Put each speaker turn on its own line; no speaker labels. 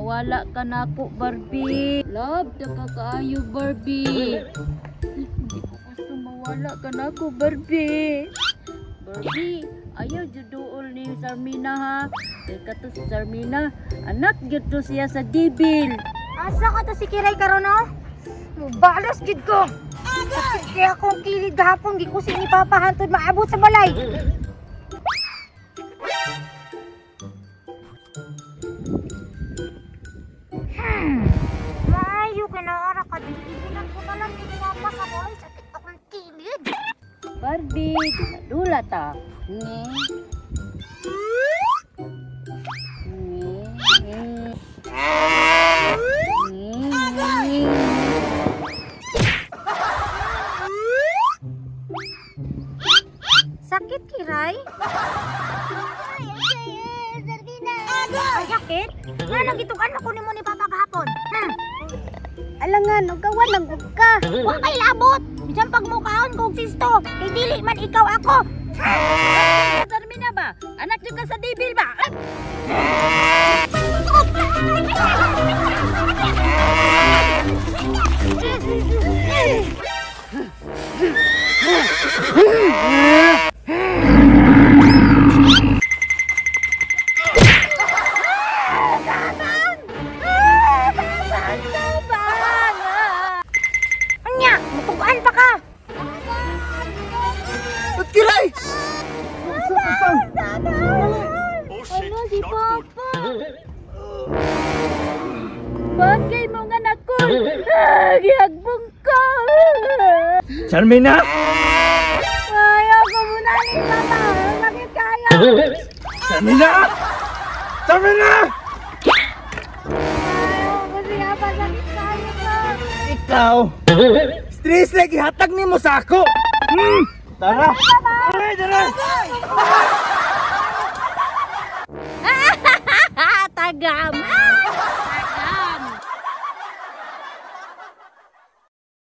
mawala ka na ako, Barbie. Love, nakakaayo, Barbie. Hindi ko gusto mawala ka na ako, Barbie. Barbie, ayaw judool ni Sarmina ha. Kaya ka to si Sarmina, anak yun to siya sa Dibil.
Asa ka to si Kiray karon no? Balos gid ko. Kaya akong kilid gahapon di ko ni Papa hantod maabot sa balay. Maayo ka na ara ka dibilan ko na lang ni Papa sa balay sakit akong kilid.
Barbie, dula ta.
Sakit, Kiray? Sakit? Ano gitukan ako ni mo ni Papa kahapon?
Alangan, gawan lang ka.
Huwag kay labot! Diyan pag mukhaon kong sisto, kay dili man ikaw ako!
Sarmina ba? Anak juga sa Dibil ba?
Anya, matugaan pa ka!
Kiray!
Ano si Papa? Bagay mo nga nakul! Gihagbong ko!
Sarmina!
Ayaw ko muna ni Papa! Bakit kaya?
Sarmina! Sarmina!
Ayaw ko siya pa sakit kaya ka!
Ikaw! Stress lagi hatag ni mo sa ako! Tara! Tara!
Tagam!